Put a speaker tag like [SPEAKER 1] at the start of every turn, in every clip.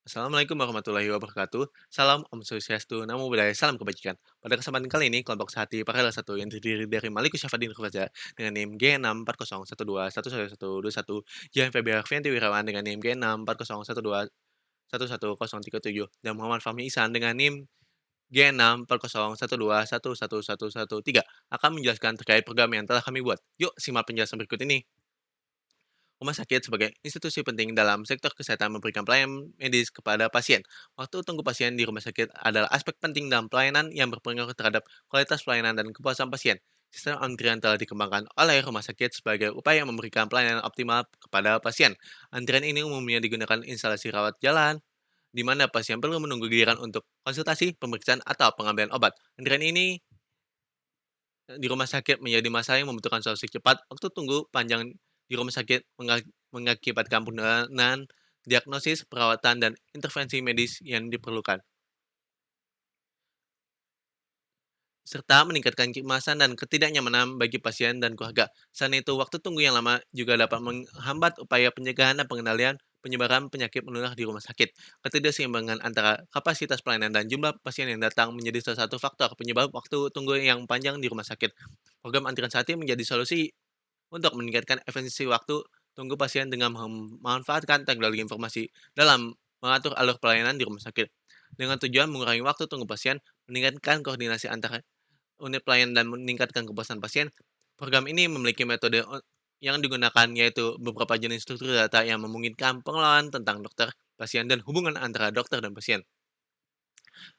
[SPEAKER 1] Assalamualaikum warahmatullahi wabarakatuh. Salam Om Swastiastu, Namo Buddhaya, salam kebajikan. Pada kesempatan kali ini, kelompok Sehati Paralel 1 yang terdiri dari Malikus Syafadin Faza dengan NIM G640121121, Jihan Febiar Fianti Wirawan dengan NIM G64012111037, dan Muhammad Fahmi Ihsan dengan NIM G64012111113 akan menjelaskan terkait program yang telah kami buat. Yuk, simak penjelasan berikut ini. Rumah sakit sebagai institusi penting dalam sektor kesehatan memberikan pelayanan medis kepada pasien. Waktu tunggu pasien di rumah sakit adalah aspek penting dalam pelayanan yang berpengaruh terhadap kualitas pelayanan dan kepuasan pasien. Sistem antrian telah dikembangkan oleh rumah sakit sebagai upaya memberikan pelayanan optimal kepada pasien. Antrian ini umumnya digunakan instalasi rawat jalan, di mana pasien perlu menunggu giliran untuk konsultasi, pemeriksaan, atau pengambilan obat. Antrian ini di rumah sakit menjadi masalah yang membutuhkan solusi cepat. Waktu tunggu panjang di rumah sakit mengakibatkan penurunan diagnosis, perawatan, dan intervensi medis yang diperlukan, serta meningkatkan kecemasan dan ketidaknyamanan bagi pasien dan keluarga. Selain itu, waktu tunggu yang lama juga dapat menghambat upaya pencegahan dan pengendalian penyebaran penyakit menular di rumah sakit. Ketidakseimbangan antara kapasitas pelayanan dan jumlah pasien yang datang menjadi salah satu faktor penyebab waktu tunggu yang panjang di rumah sakit. Program antrian saat ini menjadi solusi untuk meningkatkan efisiensi waktu tunggu pasien dengan memanfaatkan teknologi informasi dalam mengatur alur pelayanan di rumah sakit. Dengan tujuan mengurangi waktu tunggu pasien, meningkatkan koordinasi antara unit pelayanan dan meningkatkan kepuasan pasien, program ini memiliki metode yang digunakan yaitu beberapa jenis struktur data yang memungkinkan pengelolaan tentang dokter, pasien, dan hubungan antara dokter dan pasien.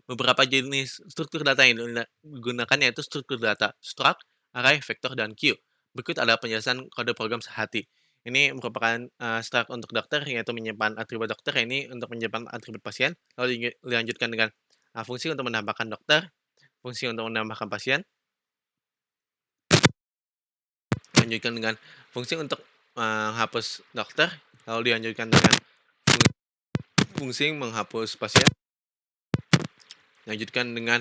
[SPEAKER 1] Beberapa jenis struktur data yang digunakan yaitu struktur data struct, array, vektor, dan queue. Berikut ada penjelasan kode program sehati. Ini merupakan struct untuk dokter, yaitu menyimpan atribut dokter, ini untuk menyimpan atribut pasien. Lalu dilanjutkan dengan fungsi untuk menambahkan dokter, fungsi untuk menambahkan pasien, dilanjutkan dengan fungsi untuk menghapus dokter, lalu dilanjutkan dengan fungsi menghapus pasien, lanjutkan dengan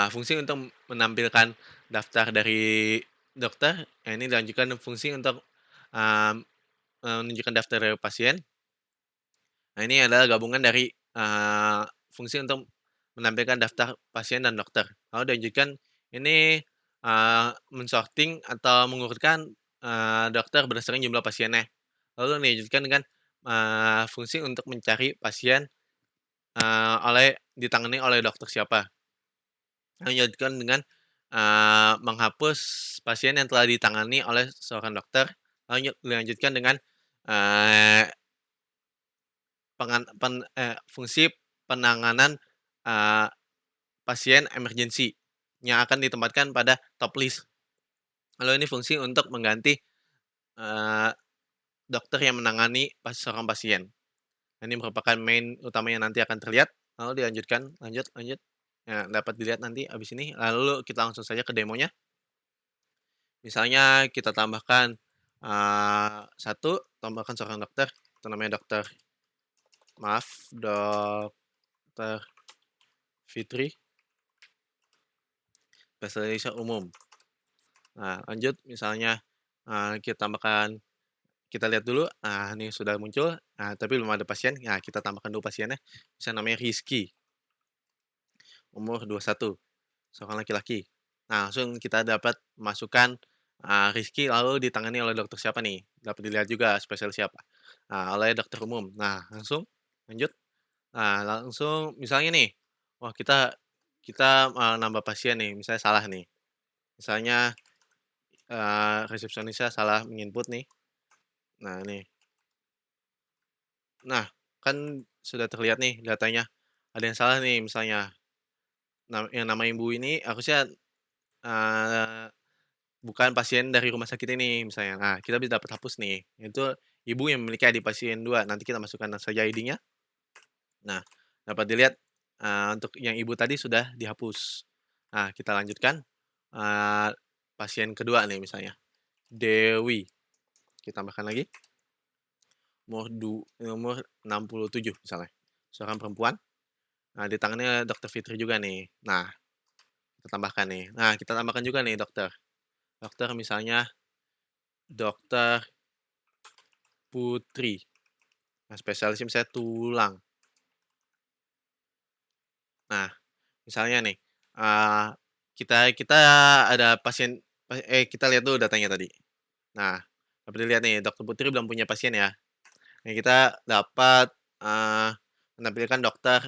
[SPEAKER 1] fungsi untuk menampilkan daftar dari dokter. Ini dilanjutkan fungsi untuk uh, menunjukkan daftar dari pasien. Nah, ini adalah gabungan dari fungsi untuk menampilkan daftar pasien dan dokter. Lalu dilanjutkan ini mensorting atau mengurutkan dokter berdasarkan jumlah pasiennya. Lalu dilanjutkan dengan fungsi untuk mencari pasien ditangani oleh dokter siapa. Lanjutkan dengan menghapus pasien yang telah ditangani oleh seorang dokter. Lalu dilanjutkan dengan eee, fungsi penanganan eee, pasien emergency yang akan ditempatkan pada top list. Lalu ini fungsi untuk mengganti eee, dokter yang menangani seorang pasien. Ini merupakan main utama yang nanti akan terlihat. Lalu dilanjutkan, lanjut lanjut. Nah, dapat dilihat nanti habis ini. Lalu kita langsung saja ke demonya. Misalnya kita tambahkan 1, tambahkan seorang dokter, itu namanya Dokter Fitri, spesialis umum. Nah, lanjut misalnya kita tambahkan, kita lihat dulu, ini sudah muncul, tapi belum ada pasien. Nah, kita tambahkan dulu pasiennya, misalnya namanya Rizky, umur 21, seorang laki-laki. Nah, langsung kita dapat masukkan Rizky lalu ditangani oleh dokter siapa nih, dapat dilihat juga spesialis siapa. Oleh dokter umum. Nah, langsung lanjut. Nah, langsung misalnya nih, wah kita kita nambah pasien nih, misalnya salah nih. Misalnya resepsionisnya salah menginput nih. Nah, nih. Nah, kan sudah terlihat nih datanya. Ada yang salah nih misalnya. Yang nama ibu ini harusnya eee, bukan pasien dari rumah sakit ini misalnya. Nah, kita bisa dapat hapus nih. Itu ibu yang memiliki ID pasien 2. Nanti kita masukkan saja ID-nya. Nah, dapat dilihat untuk yang ibu tadi sudah dihapus. Nah, kita lanjutkan eee, pasien kedua nih misalnya, Dewi. Kita tambahkan lagi, umur 67 misalnya, seorang perempuan. Nah, di tangannya dokter Fitri juga nih. Nah, kita tambahkan nih. Nah, kita tambahkan juga nih dokter. Dokter misalnya Dokter Putri. Nah, spesialisnya misalnya tulang. Nah, misalnya nih, eee, kita kita ada pasien kita lihat dulu datanya tadi. Nah, dapat dilihat nih, Dokter Putri belum punya pasien ya. Nah, kita dapat, eee, menampilkan dokter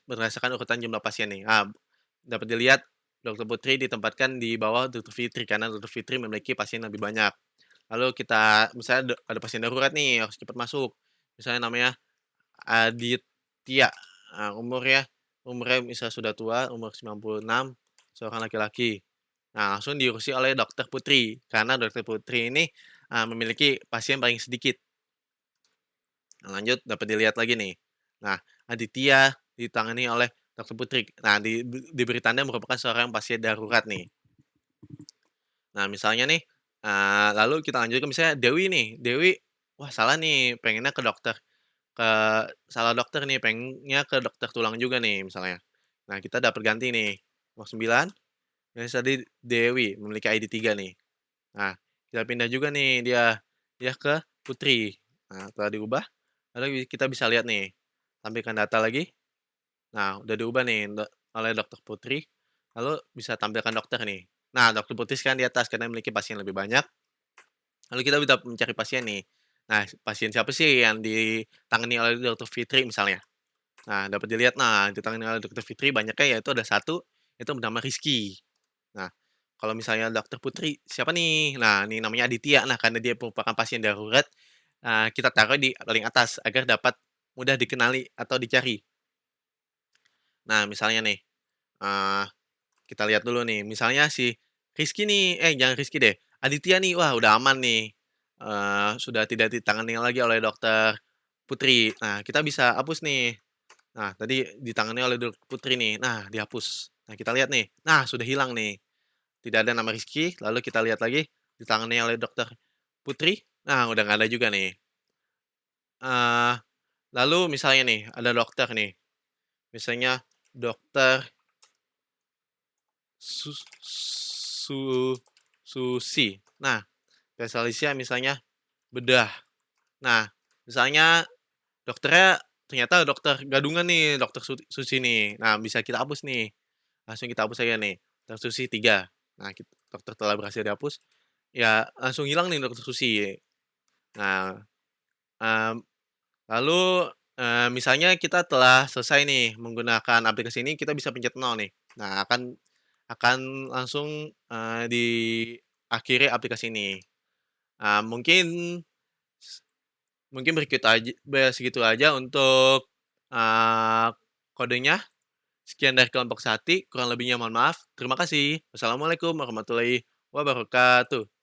[SPEAKER 1] berdasarkan urutan jumlah pasien nih. Dapat dilihat Dokter Putri ditempatkan di bawah Dokter Fitri, karena Dokter Fitri memiliki pasien lebih banyak. Lalu kita misalnya ada pasien darurat nih, harus cepat masuk. Misalnya namanya Aditya, umurnya misal sudah tua, umur 96, seorang laki-laki. Nah, langsung diurusi oleh Dokter Putri, karena Dokter Putri ini, memiliki pasien paling sedikit. Nah, lanjut dapat dilihat lagi nih. Nah, Aditya ditangani oleh Dokter Putri. Nah, diberi tanda merupakan seorang pasien darurat nih. Nah, misalnya nih, lalu kita lanjut ke misalnya Dewi nih. Dewi, wah salah nih, pengennya ke salah dokter nih, pengennya ke dokter tulang juga nih misalnya. Nah, kita dapat ganti nih, nomor 9, yang tadi Dewi, memiliki ID 3 nih. Nah, kita pindah juga nih dia ke Putri. Nah, setelah diubah, lalu kita bisa lihat nih, tampilkan data lagi. Nah, udah diubah nih oleh Dokter Putri, lalu bisa tampilkan dokter nih. Nah, Dokter Putri sekarang di atas karena memiliki pasien lebih banyak, lalu kita bisa mencari pasien nih. Nah, pasien siapa sih yang ditangani oleh Dokter Fitri misalnya. Nah, dapat dilihat, nah ditangani oleh Dokter Fitri banyaknya yaitu ada satu, itu bernama Rizky. Nah, kalau misalnya Dokter Putri, siapa nih? Nah, ini namanya Aditya. Nah, karena dia merupakan pasien darurat, kita taruh di paling atas agar dapat mudah dikenali atau dicari. Nah, misalnya nih, eee, kita lihat dulu nih, misalnya si Rizky nih jangan Rizky deh, Aditya nih, wah udah aman nih, sudah tidak ditangani lagi oleh Dokter Putri. Nah, kita bisa hapus nih. Nah, tadi ditangani oleh Dokter Putri nih, nah dihapus. Nah, kita lihat nih, nah sudah hilang nih, tidak ada nama Rizky, lalu kita lihat lagi, ditangani oleh Dokter Putri, nah udah nggak ada juga nih. Eee, Lalu misalnya nih, ada dokter nih, misalnya Dokter Sus Su Susi. Nah, spesialisnya misalnya bedah. Nah, misalnya dokternya ternyata dokter gadungan nih, Dokter Susi nih. Nah, bisa kita hapus nih, langsung kita hapus aja nih, Dokter Susi 3. Nah, dokter telah berhasil dihapus, ya langsung hilang nih Dokter Susi. Nah, mmm, lalu, misalnya kita telah selesai nih menggunakan aplikasi ini, kita bisa pencet nol nih. Nah, akan langsung, diakhiri aplikasi ini. Mungkin mungkin segitu aja untuk, eee, kodenya. Sekian dari kelompok Sati, kurang lebihnya mohon maaf. Terima kasih. Wassalamualaikum warahmatullahi wabarakatuh.